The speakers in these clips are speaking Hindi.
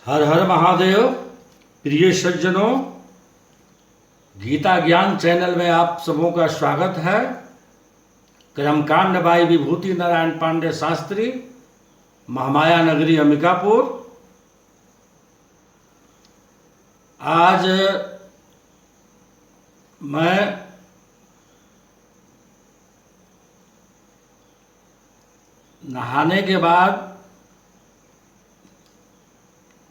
हर हर महादेव। प्रिय सज्जनों, गीता ज्ञान चैनल में आप सबों का स्वागत है। कर्मकांड बाई विभूति नारायण पांडे शास्त्री, महामाया नगरी अंबिकापुर। आज मैं नहाने के बाद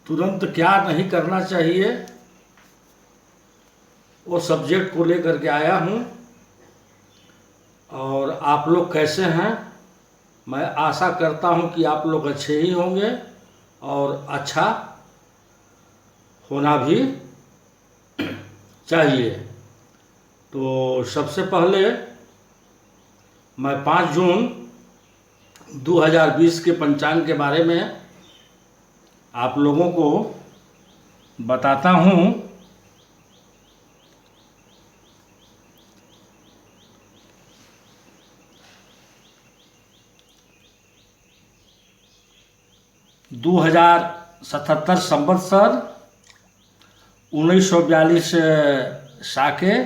तुरंत क्या नहीं करना चाहिए वो सब्जेक्ट को लेकर के आया हूँ। और आप लोग कैसे हैं? मैं आशा करता हूँ कि आप लोग अच्छे ही होंगे और अच्छा होना भी चाहिए। तो सबसे पहले मैं 5 जून 2020 के पंचांग के बारे में आप लोगों को बताता हूँ। दो 2077 संवत्सर 1942 साके,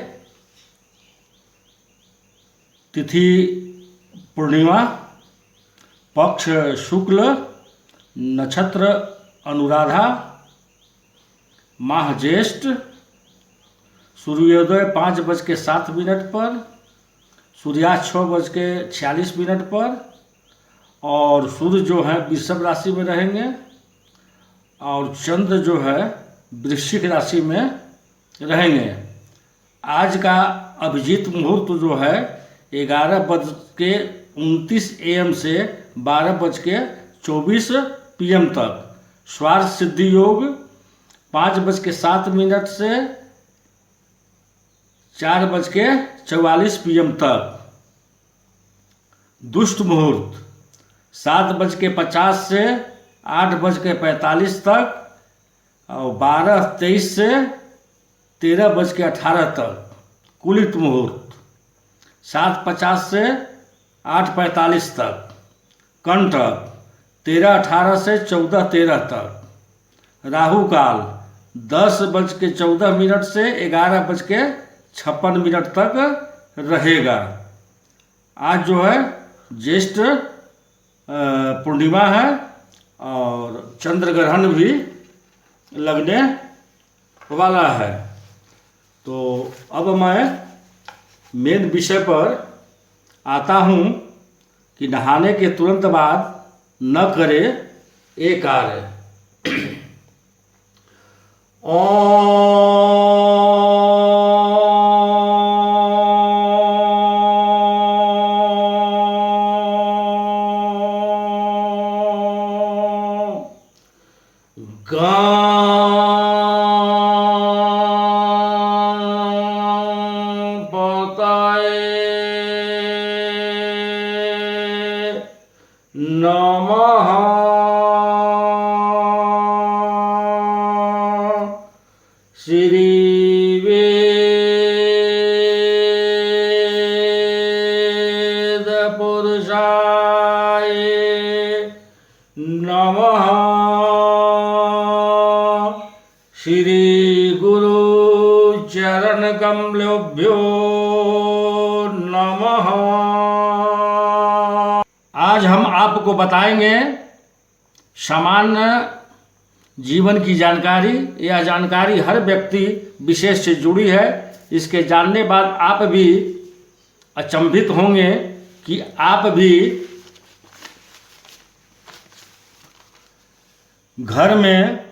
तिथि पूर्णिमा, पक्ष शुक्ल, नक्षत्र अनुराधा, माह ज्येष्ठ, सूर्योदय 5:07 पर, सूर्यास्त 6:46 पर, और सूर्य जो है वृषभ राशि में रहेंगे और चंद्र जो है वृश्चिक राशि में रहेंगे। आज का अभिजीत मुहूर्त जो है 11:29 AM से 12:24 PM तक। स्वार्थ सिद्धि योग 5:07 से 4:44 PM तक। दुष्ट मुहूर्त 7:50 से 8:45 तक और 12:23 से 13:18 तक। कुलित मुहूर्त 7:50 से 8:45 तक। कंटक 13:18 से 14:13 तक। राहु काल 10:14 से 11:56 तक रहेगा। आज जो है ज्येष्ठ पूर्णिमा है और चंद्र ग्रहण भी लगने वाला है। तो अब मैं मेन विषय पर आता हूँ कि नहाने के तुरंत बाद न करे ये कार्य। नमः श्री वेद पुरुषाय नमः। श्री गुरु चरण कमलेभ्यो नमः। आज हम आपको बताएंगे सामान्य जीवन की जानकारी। यह जानकारी हर व्यक्ति विशेष से जुड़ी है। इसके जानने बाद आप भी अचंभित होंगे कि आप भी घर में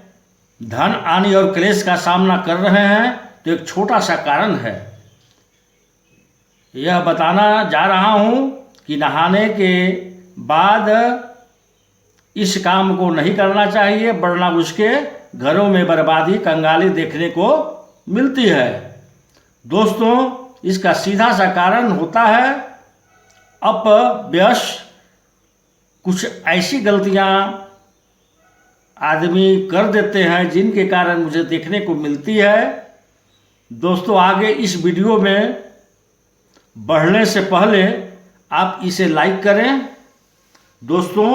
धन हानि और क्लेश का सामना कर रहे हैं। तो एक छोटा सा कारण है, यह बताना जा रहा हूँ कि नहाने के बाद इस काम को नहीं करना चाहिए, वरना उसके घरों में बर्बादी कंगाली देखने को मिलती है। दोस्तों, इसका सीधा सा कारण होता है अपव्यय। कुछ ऐसी गलतियां आदमी कर देते हैं जिनके कारण मुझे देखने को मिलती है। दोस्तों, आगे इस वीडियो में बढ़ने से पहले आप इसे लाइक करें। दोस्तों,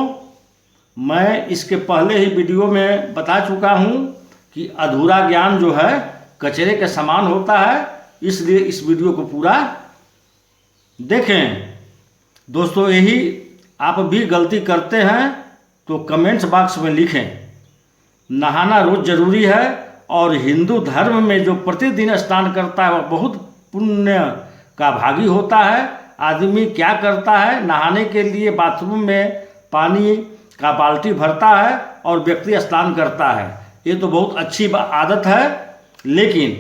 मैं इसके पहले ही वीडियो में बता चुका हूँ कि अधूरा ज्ञान जो है कचरे के समान होता है, इसलिए इस वीडियो को पूरा देखें। दोस्तों, यही आप भी गलती करते हैं तो कमेंट्स बॉक्स में लिखें। नहाना रोज़ जरूरी है और हिंदू धर्म में जो प्रतिदिन स्नान करता है वह बहुत पुण्य का भागी होता है। आदमी क्या करता है, नहाने के लिए बाथरूम में पानी का बाल्टी भरता है और व्यक्ति स्नान करता है। ये तो बहुत अच्छी आदत है, लेकिन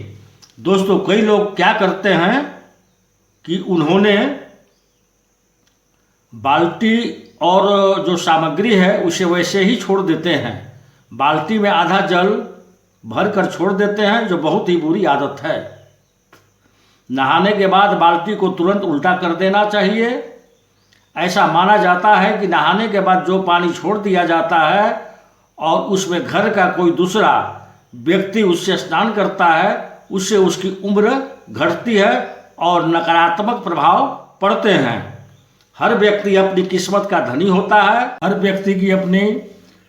दोस्तों कई लोग क्या करते हैं कि उन्होंने बाल्टी और जो सामग्री है उसे वैसे ही छोड़ देते हैं। बाल्टी में आधा जल भर कर छोड़ देते हैं, जो बहुत ही बुरी आदत है। नहाने के बाद बाल्टी को तुरंत उल्टा कर देना चाहिए। ऐसा माना जाता है कि नहाने के बाद जो पानी छोड़ दिया जाता है और उसमें घर का कोई दूसरा व्यक्ति उससे स्नान करता है, उससे उसकी उम्र घटती है और नकारात्मक प्रभाव पड़ते हैं। हर व्यक्ति अपनी किस्मत का धनी होता है। हर व्यक्ति की अपनी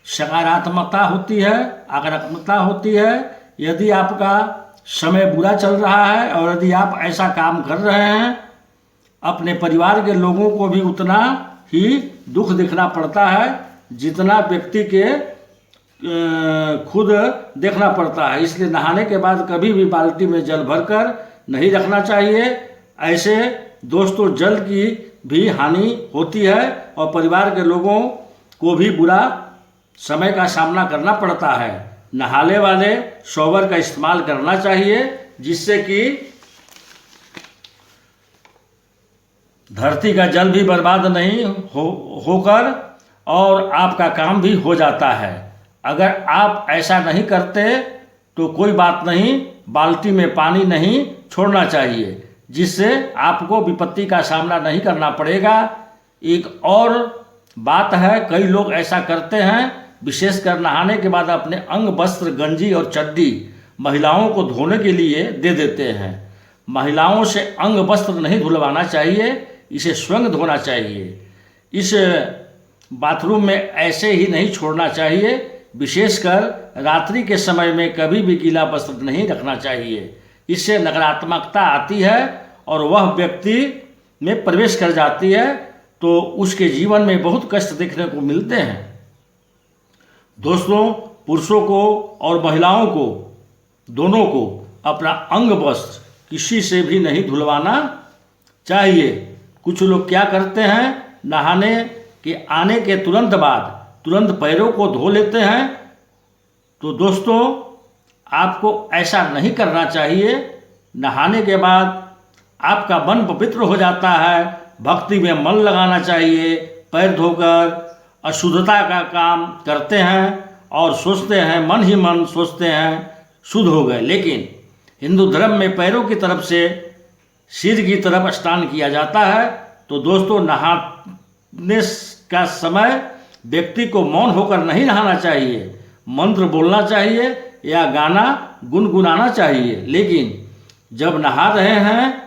सकारात्मकता होती है, आक्रामकता होती है। यदि आपका समय बुरा चल रहा है और यदि आप ऐसा काम कर रहे हैं, अपने परिवार के लोगों को भी उतना ही दुख देखना पड़ता है जितना व्यक्ति के खुद देखना पड़ता है। इसलिए नहाने के बाद कभी भी बाल्टी में जल भरकर नहीं रखना चाहिए। ऐसे दोस्तों जल की भी हानि होती है और परिवार के लोगों को भी बुरा समय का सामना करना पड़ता है। नहाने वाले शॉवर का इस्तेमाल करना चाहिए, जिससे कि धरती का जल भी बर्बाद नहीं होकर और आपका काम भी हो जाता है। अगर आप ऐसा नहीं करते तो कोई बात नहीं, बाल्टी में पानी नहीं छोड़ना चाहिए, जिससे आपको विपत्ति का सामना नहीं करना पड़ेगा। एक और बात है, कई लोग ऐसा करते हैं, विशेषकर नहाने के बाद अपने अंग वस्त्र गंजी और चड्डी महिलाओं को धोने के लिए दे देते हैं। महिलाओं से अंग वस्त्र नहीं धुलवाना चाहिए, इसे स्वयं धोना चाहिए। इस बाथरूम में ऐसे ही नहीं छोड़ना चाहिए। विशेषकर रात्रि के समय में कभी भी गीला वस्त्र नहीं रखना चाहिए। इससे नकारात्मकता आती है और वह व्यक्ति में प्रवेश कर जाती है, तो उसके जीवन में बहुत कष्ट देखने को मिलते हैं। दोस्तों, पुरुषों को और महिलाओं को दोनों को अपना अंग वस्त्र किसी से भी नहीं धुलवाना चाहिए। कुछ लोग क्या करते हैं, नहाने के आने के तुरंत बाद तुरंत पैरों को धो लेते हैं। तो दोस्तों, आपको ऐसा नहीं करना चाहिए। नहाने के बाद आपका मन पवित्र हो जाता है, भक्ति में मन लगाना चाहिए। पैर धोकर अशुद्धता का काम करते हैं और सोचते हैं, मन ही मन सोचते हैं शुद्ध हो गए। लेकिन हिंदू धर्म में पैरों की तरफ से सिर की तरफ स्नान किया जाता है। तो दोस्तों, नहाने का समय व्यक्ति को मौन होकर नहीं नहाना चाहिए, मंत्र बोलना चाहिए या गाना गुनगुनाना चाहिए। लेकिन जब नहा रहे हैं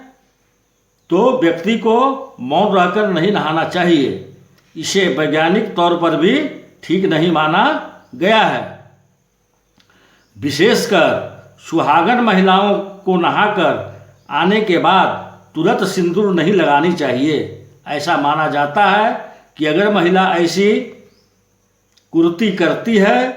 तो व्यक्ति को मौन रहकर नहीं नहाना चाहिए। इसे वैज्ञानिक तौर पर भी ठीक नहीं माना गया है। विशेषकर सुहागन महिलाओं को नहाकर आने के बाद तुरंत सिंदूर नहीं लगानी चाहिए। ऐसा माना जाता है कि अगर महिला ऐसी कुर्ती करती है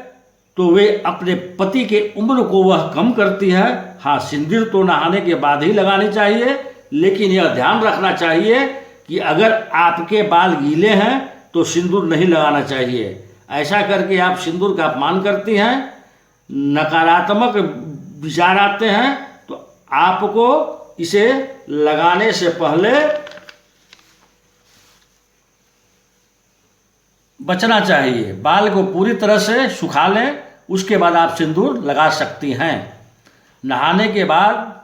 तो वे अपने पति के उम्र को वह कम करती है। हाँ, सिंदूर तो नहाने के बाद ही लगानी चाहिए, लेकिन यह ध्यान रखना चाहिए कि अगर आपके बाल गीले हैं तो सिंदूर नहीं लगाना चाहिए। ऐसा करके आप सिंदूर का अपमान करती हैं, नकारात्मक विचार आते हैं। तो आपको इसे लगाने से पहले बचना चाहिए। बाल को पूरी तरह से सुखा लें, उसके बाद आप सिंदूर लगा सकती हैं। नहाने के बाद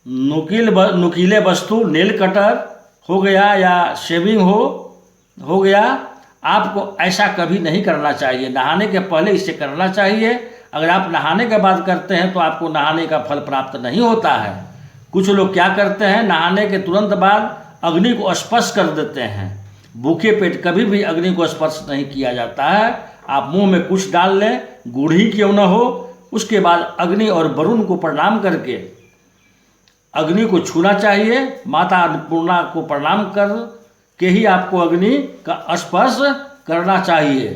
नुकीले वस्तु, नेल कटर हो गया या शेविंग हो गया, आपको ऐसा कभी नहीं करना चाहिए। नहाने के पहले इसे करना चाहिए। अगर आप नहाने के बाद करते हैं तो आपको नहाने का फल प्राप्त नहीं होता है। कुछ लोग क्या करते हैं, नहाने के तुरंत बाद अग्नि को स्पर्श कर देते हैं। भूखे पेट कभी भी अग्नि को स्पर्श नहीं किया जाता है। आप मुंह में कुछ डाल लें, गुड़ ही क्यों न हो, उसके बाद अग्नि और वरुण को प्रणाम करके अग्नि को छूना चाहिए। माता अन्नपूर्णा को प्रणाम कर के ही आपको अग्नि का स्पर्श करना चाहिए।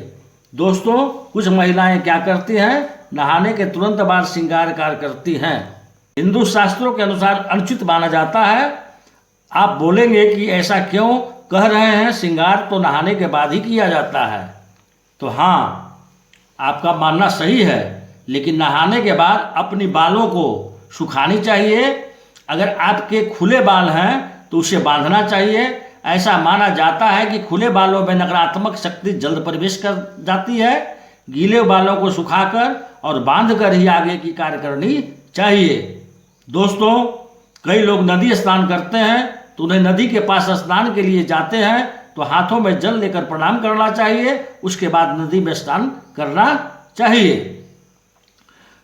दोस्तों, कुछ महिलाएं क्या करती हैं, नहाने के तुरंत बाद श्रृंगार कार्य करती हैं। हिंदू शास्त्रों के अनुसार अनुचित माना जाता है। आप बोलेंगे कि ऐसा क्यों कह रहे हैं, श्रृंगार तो नहाने के बाद ही किया जाता है। तो हाँ, आपका मानना सही है, लेकिन नहाने के बाद अपनी बालों को सुखानी चाहिए। अगर आपके खुले बाल हैं तो उसे बांधना चाहिए। ऐसा माना जाता है कि खुले बालों में नकारात्मक शक्ति जल्द प्रवेश कर जाती है। गीले बालों को सुखाकर और बांधकर ही आगे की कार्य करनी चाहिए। दोस्तों, कई लोग नदी स्नान करते हैं तो उन्हें नदी के पास स्नान के लिए जाते हैं तो हाथों में जल लेकर प्रणाम करना चाहिए, उसके बाद नदी में स्नान करना चाहिए।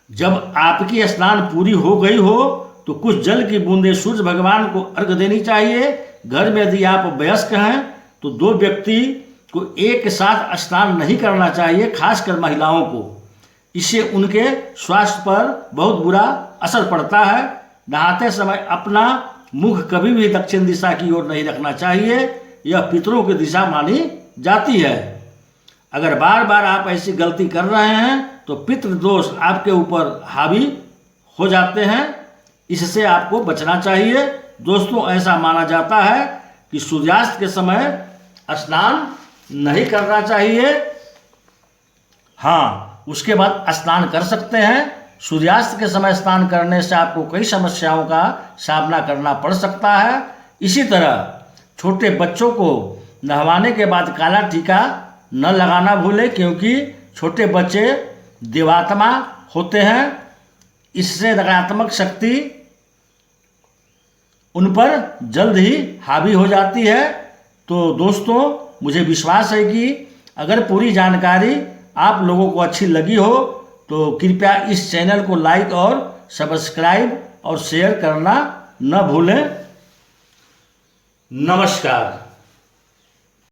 जब आपकी स्नान पूरी हो गई हो तो कुछ जल की बूंदें सूर्य भगवान को अर्घ देनी चाहिए। घर में यदि आप वयस्क हैं तो 2 व्यक्ति को एक साथ स्नान नहीं करना चाहिए, खासकर महिलाओं को। इससे उनके स्वास्थ्य पर बहुत बुरा असर पड़ता है। नहाते समय अपना मुख कभी भी दक्षिण दिशा की ओर नहीं रखना चाहिए, यह पितरों की दिशा मानी जाती है। अगर बार बार आप ऐसी गलती कर रहे हैं तो पितृदोष आपके ऊपर हावी हो जाते हैं, इससे आपको बचना चाहिए। दोस्तों, ऐसा माना जाता है कि सूर्यास्त के समय स्नान नहीं करना चाहिए। हाँ, उसके बाद स्नान कर सकते हैं। सूर्यास्त के समय स्नान करने से आपको कई समस्याओं का सामना करना पड़ सकता है। इसी तरह छोटे बच्चों को नहवाने के बाद काला टीका न लगाना भूलें, क्योंकि छोटे बच्चे देवात्मा होते हैं। इससे नकारात्मक शक्ति उन पर जल्द ही हावी हो जाती है। तो दोस्तों, मुझे विश्वास है कि अगर पूरी जानकारी आप लोगों को अच्छी लगी हो तो कृपया इस चैनल को लाइक और सब्सक्राइब और शेयर करना न भूलें। नमस्कार।